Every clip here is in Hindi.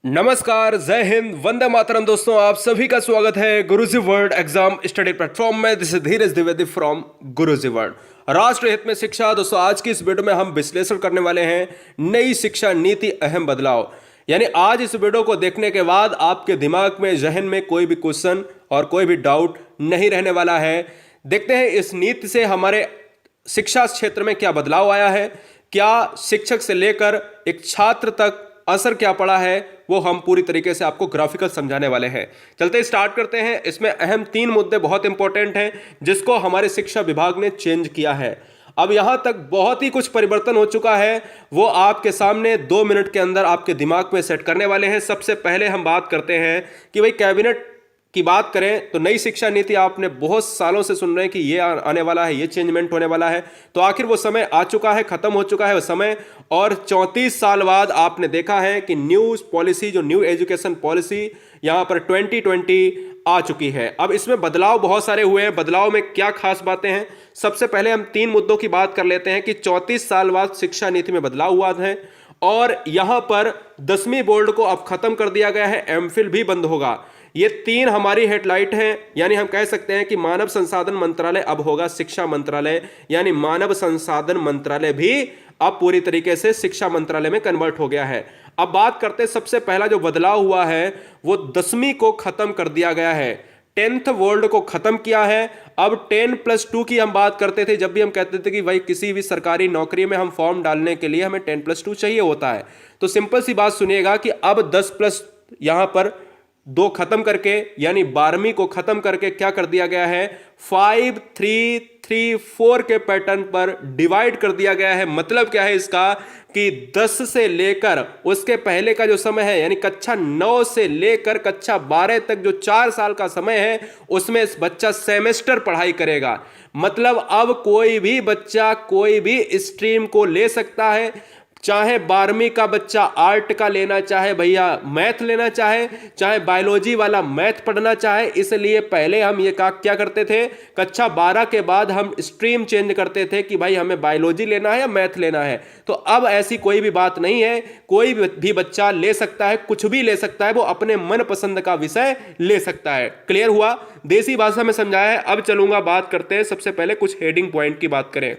नमस्कार, जय हिंद, वंदे मातरम। दोस्तों, आप सभी का स्वागत है गुरुजी वर्ल्ड एग्जाम स्टडी प्लेटफॉर्म में। This is Dheeraj Dwivedi from Guruji world. राष्ट्र हित में शिक्षा। दोस्तों, आज की इस वीडियो में हम विश्लेषण करने वाले हैं नई शिक्षा नीति अहम बदलाव। यानी आज इस वीडियो को देखने के बाद आपके दिमाग में, जहन में कोई भी क्वेश्चन और कोई भी डाउट नहीं रहने वाला है। देखते हैं इस नीति से हमारे शिक्षा क्षेत्र में क्या बदलाव आया है, क्या शिक्षक से लेकर एक छात्र तक असर क्या पड़ा है, वो हम पूरी तरीके से आपको ग्राफिकल समझाने वाले हैं। चलते स्टार्ट करते हैं। इसमें अहम 3 मुद्दे बहुत इंपॉर्टेंट हैं जिसको हमारे शिक्षा विभाग ने चेंज किया है। अब यहां तक बहुत ही कुछ परिवर्तन हो चुका है, वो आपके सामने 2 मिनट के अंदर आपके दिमाग में सेट करने वाले हैं। सबसे पहले हम बात करते हैं कि भाई कैबिनेट की बात करें तो नई शिक्षा नीति आपने बहुत सालों से सुन रहे हैं कि ये आने वाला है, ये चेंजमेंट होने वाला है। तो आखिर वो समय आ चुका है, खत्म हो चुका है वो समय। और 34 साल बाद आपने देखा है कि न्यू पॉलिसी, जो न्यू एजुकेशन पॉलिसी यहां पर 2020 आ चुकी है। अब इसमें बदलाव बहुत सारे हुए हैं। बदलाव में क्या खास बातें हैं, सबसे पहले हम 3 मुद्दों की बात कर लेते हैं कि 34 साल बाद शिक्षा नीति में बदलाव हुआ है और यहां पर 10वीं बोर्ड को अब खत्म कर दिया गया है, एमफिल भी बंद होगा। ये 3 हमारी हेडलाइट हैं। यानी हम कह सकते हैं कि मानव संसाधन मंत्रालय अब होगा शिक्षा मंत्रालय, यानी मानव संसाधन मंत्रालय भी अब पूरी तरीके से शिक्षा मंत्रालय में कन्वर्ट हो गया है। अब बात करते हैं, सबसे पहला जो बदलाव हुआ है वो 10वीं को खत्म कर दिया गया है, 10th वर्ल्ड को खत्म किया है। अब 10+2 की हम बात करते थे जब भी हम कहते थे कि भाई किसी भी सरकारी नौकरी में हम फॉर्म डालने के लिए हमें 10+2 चाहिए होता है। तो सिंपल सी बात सुनिएगा कि अब 10+ यहां पर 2 खत्म करके, यानी 12वीं को खत्म करके क्या कर दिया गया है, 5, 3, 3, 4 के पैटर्न पर डिवाइड कर दिया गया है। मतलब क्या है इसका कि 10 से लेकर उसके पहले का जो समय है, यानी कक्षा 9 से लेकर कक्षा 12 तक जो 4 साल का समय है, उसमें इस बच्चा सेमेस्टर पढ़ाई करेगा। मतलब अब कोई भी बच्चा कोई भी स्ट्रीम को ले सकता है, चाहे 12वीं का बच्चा आर्ट का लेना चाहे, भैया मैथ लेना चाहे बायोलॉजी वाला मैथ पढ़ना चाहे। इसलिए पहले हम ये क्या करते थे, कक्षा 12 के बाद हम स्ट्रीम चेंज करते थे कि भाई हमें बायोलॉजी लेना है या मैथ लेना है। तो अब ऐसी कोई भी बात नहीं है, कोई भी बच्चा ले सकता है, कुछ भी ले सकता है, वो अपने मन पसंद का विषय ले सकता है। क्लियर हुआ, देसी भाषा में समझाया है। अब चलूंगा, बात करते हैं, सबसे पहले कुछ हेडिंग पॉइंट की बात करें।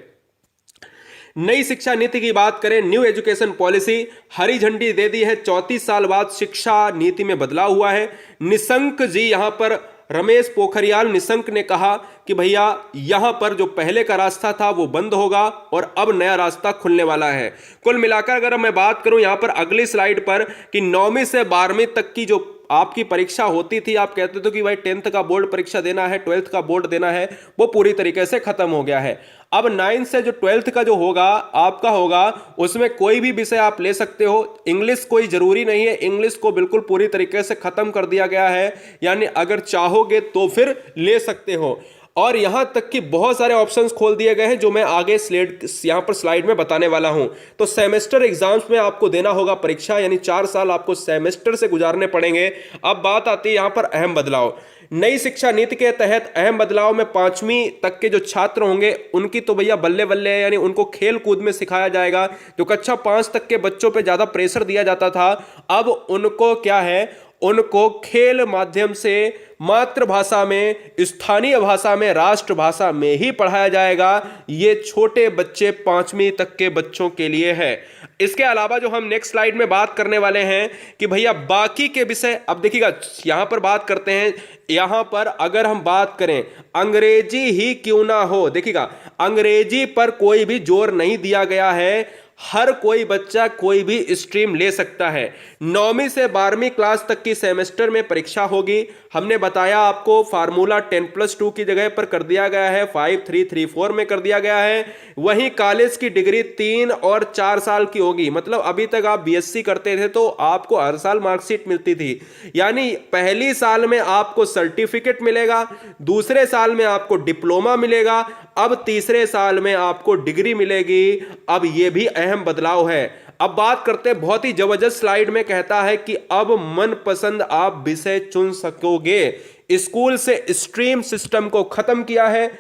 नई शिक्षा नीति की बात करें, न्यू एजुकेशन पॉलिसी हरी झंडी दे दी है। 34 साल बाद शिक्षा नीति में बदलाव हुआ है। निशंक जी, यहां पर रमेश पोखरियाल निशंक ने कहा कि भैया यहां पर जो पहले का रास्ता था वो बंद होगा और अब नया रास्ता खुलने वाला है। कुल मिलाकर अगर मैं बात करूं यहां पर अगली स्लाइड पर कि 9वीं से 12वीं तक की जो आपकी परीक्षा होती थी, आप कहते थे कि भाई 10th का बोर्ड परीक्षा देना है, 12th का बोर्ड देना है, वो पूरी तरीके से खत्म हो गया है। अब 9 से जो 12th का जो होगा आपका होगा, उसमें कोई भी विषय आप ले सकते हो। इंग्लिश कोई जरूरी नहीं है, इंग्लिश को बिल्कुल पूरी तरीके से खत्म कर दिया गया है। यानी अगर चाहोगे तो फिर ले सकते हो। और यहां तक कि बहुत सारे ऑप्शंस खोल दिए गए हैं जो मैं आगे यहां पर स्लाइड में बताने वाला हूं। तो सेमेस्टर एग्जाम्स में आपको देना होगा परीक्षा, यानी 4 साल आपको सेमेस्टर से गुजारने पड़ेंगे। अब बात आती है यहां पर अहम बदलाव। नई शिक्षा नीति के तहत अहम बदलाव में 5वीं तक के जो छात्र होंगे उनकी तो भैया बल्ले बल्ले है, यानी उनको खेल कूद में सिखाया जाएगा। जो कक्षा 5 तक के बच्चों पे ज्यादा प्रेशर दिया जाता था, अब उनको क्या है, उनको खेल माध्यम से मातृभाषा में, स्थानीय भाषा में, राष्ट्रभाषा में ही पढ़ाया जाएगा। ये छोटे बच्चे 5वीं तक के बच्चों के लिए है। इसके अलावा जो हम नेक्स्ट स्लाइड में बात करने वाले हैं कि भैया बाकी के विषय, अब देखिएगा यहां पर बात करते हैं। यहां पर अगर हम बात करें अंग्रेजी ही क्यों ना हो, देखिएगा अंग्रेजी पर कोई भी जोर नहीं दिया गया है। हर कोई बच्चा कोई भी स्ट्रीम ले सकता है। 9वीं से 12वीं क्लास तक की सेमेस्टर में परीक्षा होगी। हमने बताया आपको फार्मूला 10+2 की जगह पर कर दिया गया है, 5, 3, 3, 4 में कर दिया गया है। वहीं कॉलेज की डिग्री 3 और 4 साल की होगी। मतलब अभी तक आप बीएससी करते थे तो आपको हर साल मार्कशीट मिलती थी, यानी पहली साल में आपको सर्टिफिकेट मिलेगा, दूसरे साल में आपको डिप्लोमा मिलेगा, अब तीसरे साल में आपको डिग्री मिलेगी। अब यह भी अहम बदलाव है। अब बात करते हैं, बहुत ही जबरदस्त स्लाइड में कहता है कि अब मनपसंद आप विषय चुन सकोगे। स्कूल से स्ट्रीम सिस्टम को खत्म किया है।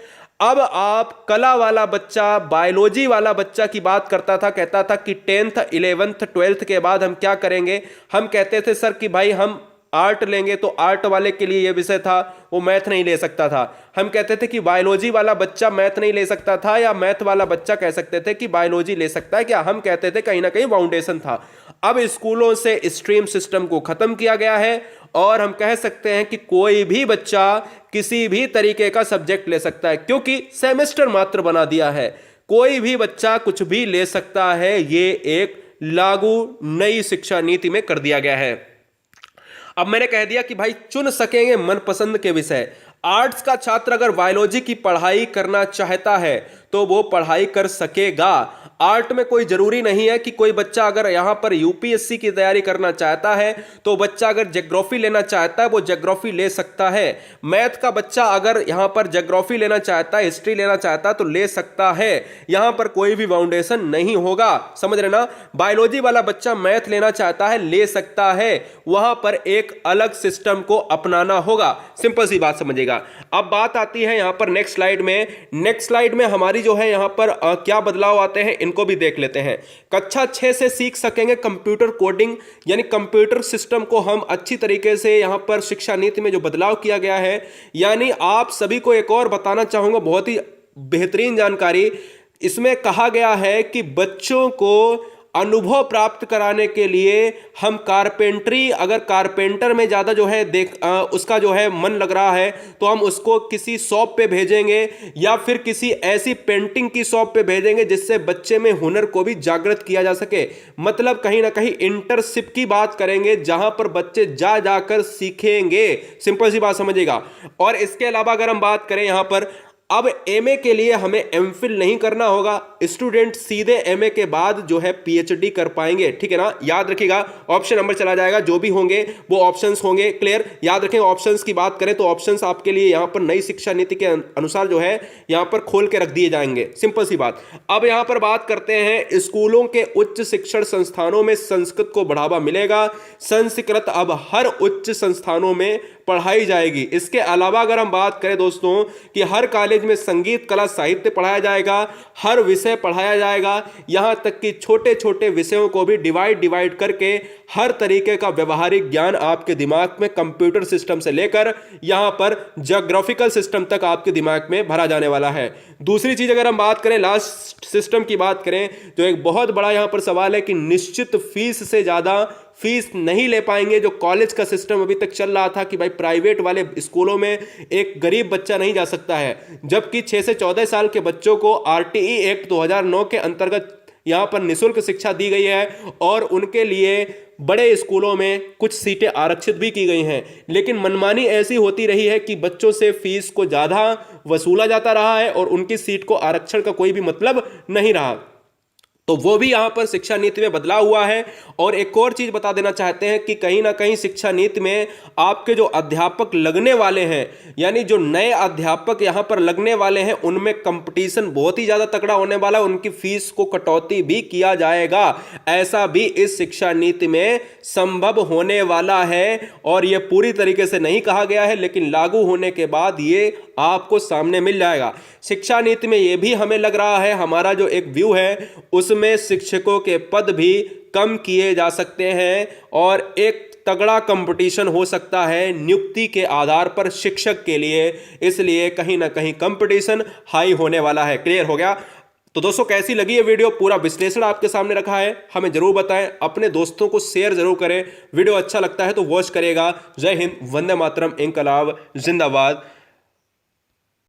अब आप कला वाला बच्चा, बायोलॉजी वाला बच्चा की बात करता था, कहता था कि 10th 11th 12th के बाद हम क्या करेंगे। हम कहते थे सर कि भाई हम आर्ट लेंगे, तो आर्ट वाले के लिए यह विषय था, वो मैथ नहीं ले सकता था। हम कहते थे कि बायोलॉजी वाला बच्चा मैथ नहीं ले सकता था, या मैथ वाला बच्चा कह सकते थे कि बायोलॉजी ले सकता है क्या। हम कहते थे कहीं ना कहीं बाउंडेशन था। अब स्कूलों से स्ट्रीम सिस्टम को खत्म किया गया है और हम कह सकते हैं कि कोई भी बच्चा किसी भी तरीके का सब्जेक्ट ले सकता है, क्योंकि सेमेस्टर मात्र बना दिया है। कोई भी बच्चा कुछ भी ले सकता है, ये एक लागू नई शिक्षा नीति में कर दिया गया है। अब मैंने कह दिया कि भाई चुन सकेंगे मनपसंद के विषय। आर्ट्स का छात्र अगर बायोलॉजी की पढ़ाई करना चाहता है तो वो पढ़ाई कर सकेगा। आर्ट में कोई जरूरी नहीं है कि कोई बच्चा अगर यहां पर यूपीएससी की तैयारी करना चाहता है तो बच्चा अगर ज्योग्राफी लेना चाहता है वो ज्योग्राफी ले सकता है। मैथ का बच्चा अगर यहां पर ज्योग्राफी लेना चाहता है, हिस्ट्री लेना चाहता है तो ले सकता है। यहां पर कोई भी बाउंडेशन नहीं होगा, समझ रहे ना। बायोलॉजी वाला बच्चा मैथ लेना चाहता है, ले सकता है, वहां पर एक अलग सिस्टम को अपनाना होगा। सिंपल सी बात समझिएगा। अब बात आती है यहां पर नेक्स्ट स्लाइड में। नेक्स्ट स्लाइड में हमारी जो है यहां पर क्या बदलाव आते हैं इनको भी देख लेते हैं। कक्षा 6 से सीख सकेंगे कंप्यूटर कोडिंग, यानी कंप्यूटर सिस्टम को हम अच्छी तरीके से यहां पर शिक्षा नीति में जो बदलाव किया गया है। यानी आप सभी को एक और बताना चाहूंगा, बहुत ही बेहतरीन जानकारी। इसमें कहा गया है कि बच्चों को अनुभव प्राप्त कराने के लिए हम कारपेंटरी, अगर कारपेंटर में ज़्यादा जो है उसका जो है मन लग रहा है तो हम उसको किसी शॉप पे भेजेंगे, या फिर किसी ऐसी पेंटिंग की शॉप पे भेजेंगे जिससे बच्चे में हुनर को भी जागृत किया जा सके। मतलब कहीं ना कहीं इंटर्नशिप की बात करेंगे जहां पर बच्चे जा जाकर सीखेंगे। सिंपल सी बात समझिएगा। और इसके अलावा अगर हम बात करें यहां पर, अब एमए के लिए हमें एमफिल नहीं करना होगा। स्टूडेंट सीधे एमए के बाद जो है पीएचडी कर पाएंगे, ठीक है ना। याद रखिएगा, ऑप्शन नंबर चला जाएगा, जो भी होंगे वो ऑप्शंस होंगे। क्लियर, याद रखें। ऑप्शंस की बात करें तो ऑप्शंस आपके लिए यहां पर नई शिक्षा नीति के अनुसार जो है यहां पर खोल के रख दिए जाएंगे। सिंपल सी बात। अब यहां पर बात करते हैं स्कूलों के उच्च शिक्षण संस्थानों में संस्कृत को बढ़ावा मिलेगा। संस्कृत अब हर उच्च संस्थानों में पढ़ाई जाएगी। इसके अलावा अगर हम बात करें दोस्तों कि हर कॉलेज में संगीत, कला, साहित्य पढ़ाया जाएगा, हर विषय पढ़ाया जाएगा, यहां तक कि छोटे छोटे विषयों को भी डिवाइड करके हर तरीके का व्यवहारिक ज्ञान आपके दिमाग में कंप्यूटर सिस्टम से लेकर यहां पर ज्योग्राफिकल सिस्टम तक आपके दिमाग में भरा जाने वाला है। दूसरी चीज अगर हम बात करें, लास्ट सिस्टम की बात करें, तो एक बहुत बड़ा यहां पर सवाल है कि निश्चित फीस से ज्यादा फीस नहीं ले पाएंगे। जो कॉलेज का सिस्टम अभी तक चल रहा था कि भाई प्राइवेट वाले स्कूलों में एक गरीब बच्चा नहीं जा सकता है, जबकि 6 से 14 साल के बच्चों को आरटीई एक्ट 2009 के अंतर्गत यहां पर निःशुल्क शिक्षा दी गई है और उनके लिए बड़े स्कूलों में कुछ सीटें आरक्षित भी की गई हैं। लेकिन मनमानी ऐसी होती रही है कि बच्चों से फीस को ज्यादा वसूला जाता रहा है और उनकी सीट को आरक्षण का कोई भी मतलब नहीं रहा। तो वो भी यहां पर शिक्षा नीति में बदलाव हुआ है। और एक और चीज बता देना चाहते हैं कि कहीं ना कहीं शिक्षा नीति में आपके जो अध्यापक लगने वाले हैं, यानी जो नए अध्यापक यहां पर लगने वाले हैं, उनमें कंपटीशन बहुत ही ज्यादा तगड़ा होने वाला है। उनकी फीस को कटौती भी किया जाएगा, ऐसा भी इस शिक्षा नीति में संभव होने वाला है। और यह पूरी तरीके से नहीं कहा गया है, लेकिन लागू होने के बाद ये आपको सामने मिल जाएगा। शिक्षा नीति में यह भी हमें लग रहा है, हमारा जो एक व्यू है उसमें शिक्षकों के पद भी कम किए जा सकते हैं और एक तगड़ा कंपटीशन हो सकता है नियुक्ति के आधार पर शिक्षक के लिए। इसलिए कहीं ना कहीं कंपटीशन हाई होने वाला है। क्लियर हो गया? तो दोस्तों कैसी लगी ये वीडियो? पूरा विश्लेषण आपके सामने रखा है, हमें जरूर बताएं। अपने दोस्तों को शेयर जरूर करें। वीडियो अच्छा लगता है तो वॉच करेगा। जय हिंद, वंदे मातरम, इंकलाब जिंदाबाद।